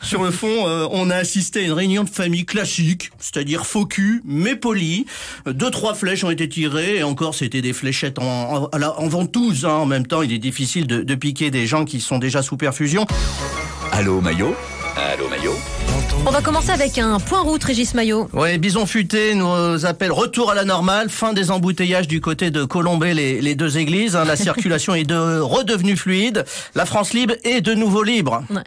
Sur le fond, on a assisté à une réunion de famille classique, c'est-à-dire faux cul, mais poli. 2-3 flèches ont été tirées, et encore c'était des fléchettes en ventouse. En même temps, il est difficile de piquer des gens qui sont déjà sous perfusion. Allô Maillot. Allô Maillot. On va commencer avec un point route, Régis Maillot. Ouais, Bison Futé nous appelle retour à la normale, fin des embouteillages du côté de Colombey, les deux églises. La circulation est redevenue fluide. La France libre est de nouveau libre. Ouais.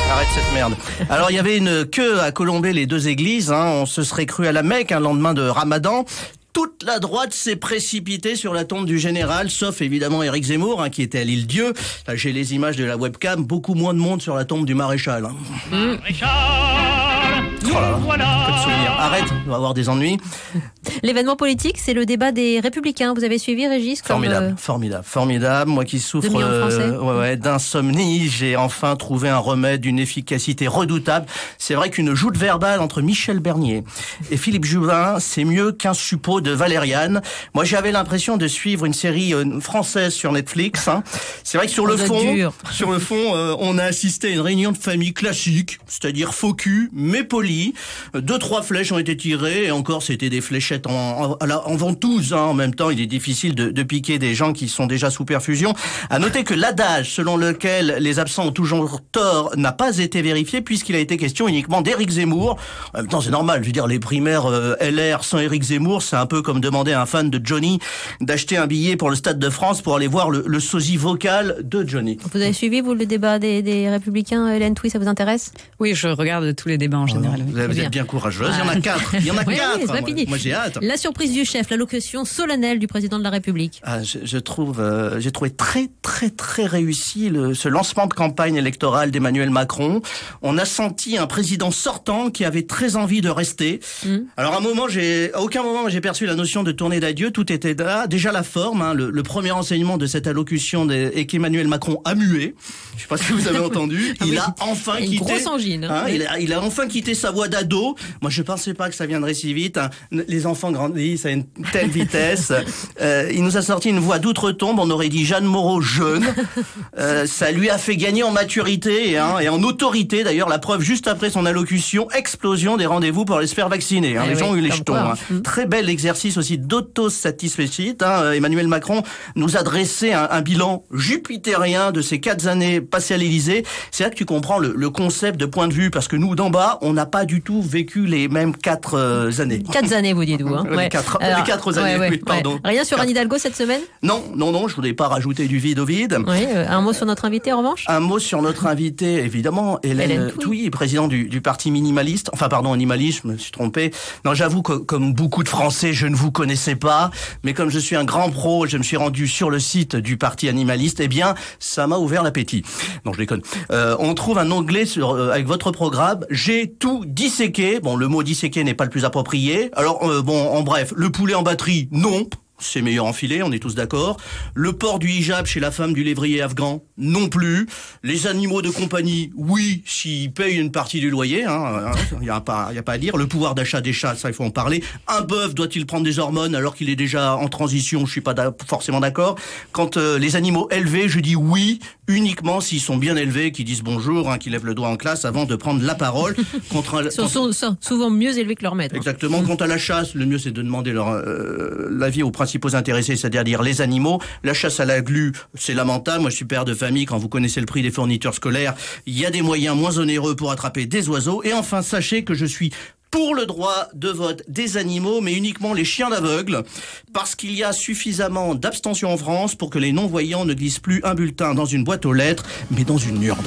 Arrête cette merde. Alors, il y avait une queue à Colombey, les deux églises. On se serait cru à la Mecque, un lendemain de Ramadan. Toute la droite s'est précipitée sur la tombe du général, sauf évidemment Éric Zemmour, qui était à l'Île-Dieu. Là, j'ai les images de la webcam, beaucoup moins de monde sur la tombe du maréchal. Oh là là, que de souvenirs. Arrête, on va avoir des ennuis. L'événement politique, c'est le débat des Républicains. Vous avez suivi, Régis? Formidable. Moi qui souffre d'insomnie, j'ai enfin trouvé un remède d'une efficacité redoutable. C'est vrai qu'une joute verbale entre Michel Bernier et Philippe Juvin, c'est mieux qu'un suppôt de valériane. Moi, j'avais l'impression de suivre une série française sur Netflix. C'est vrai que sur le fond, on a assisté à une réunion de famille classique, c'est-à-dire faux cul, mais poli. 2-3 flèches ont été tirées, et encore c'était des fléchettes en ventouse. En même temps, il est difficile de piquer des gens qui sont déjà sous perfusion. À noter que l'adage selon lequel les absents ont toujours tort n'a pas été vérifié, puisqu'il a été question uniquement d'Éric Zemmour. En même temps, c'est normal. Je veux dire, les primaires LR sans Éric Zemmour, c'est un peu comme demander à un fan de Johnny d'acheter un billet pour le Stade de France pour aller voir le sosie vocal de Johnny. Vous avez suivi, vous, le débat des Républicains, Hélène Touy, ça vous intéresse? Oui, je regarde tous les débats en général. Vous êtes bien courageuse. Il y en a 4. Il y en a 4. Oui, c'est pas fini. Moi, j'ai hâte. La surprise du chef, l'allocution solennelle du président de la République. J'ai trouvé très réussi ce lancement de campagne électorale d'Emmanuel Macron. On a senti un président sortant qui avait très envie de rester. Alors à aucun moment j'ai perçu la notion de tournée d'adieu. Tout était là. Déjà la forme. Le premier enseignement de cette allocution est qu'Emmanuel Macron a mué. Je sais pas si vous avez entendu. Il a enfin quitté. Une grosse angine. Il a enfin quitté sa voix d'ado. Moi, je pensais pas que ça viendrait si vite. Les enfants grandissent à une telle vitesse. Il nous a sorti une voix d'outre-tombe. On aurait dit Jeanne Moreau jeune. Ça lui a fait gagner en maturité et en autorité. D'ailleurs, la preuve juste après son allocution, explosion des rendez-vous pour aller se faire vacciner. Les gens ont eu les jetons. Très bel exercice aussi d'autosatisfaction. Emmanuel Macron nous a dressé un bilan jupitérien de ces 4 années passées à l'Élysée. C'est là que tu comprends le concept de point de vue, parce que nous, d'en bas, on n'a pas du tout vécu les mêmes 4 années. 4 années, vous dites-vous. Les 4 années, oui, pardon. Rien sur Anne Hidalgo cette semaine? Non, je voulais pas rajouter du vide au vide. Oui, un mot sur notre invité, en revanche? Un mot sur notre invité, évidemment, Hélène Touy, président du parti minimaliste. Enfin, pardon, animaliste, je me suis trompé. Non, j'avoue que, comme beaucoup de Français, je ne vous connaissais pas, mais comme je suis un grand pro, je me suis rendu sur le site du parti animaliste, eh bien, ça m'a ouvert l'appétit. Non, je déconne. On trouve un onglet avec votre programme, j'ai tout disséqué. Bon, le mot disséqué n'est pas le plus approprié. Alors, en bref, le poulet en batterie, non. C'est meilleur en filet, on est tous d'accord. Le port du hijab chez la femme du lévrier afghan, non plus. Les animaux de compagnie, oui, s'ils payent une partie du loyer, il y a pas à dire. Le pouvoir d'achat des chats, ça il faut en parler. Un bœuf doit-il prendre des hormones alors qu'il est déjà en transition? Je suis pas forcément d'accord. Quand les animaux élevés, je dis oui, uniquement s'ils sont bien élevés, qui disent bonjour, qui lèvent le doigt en classe avant de prendre la parole. Ils sont souvent mieux élevés que leur maître. Exactement. Quant à la chasse, le mieux c'est de demander l'avis aux principaux intéressés, c'est-à-dire les animaux. La chasse à la glu, c'est lamentable. Moi, je suis père de famille. Quand vous connaissez le prix des fournitures scolaires, il y a des moyens moins onéreux pour attraper des oiseaux. Et enfin, sachez que je suis pour le droit de vote des animaux, mais uniquement les chiens d'aveugle, parce qu'il y a suffisamment d'abstention en France pour que les non-voyants ne glissent plus un bulletin dans une boîte aux lettres, mais dans une urne.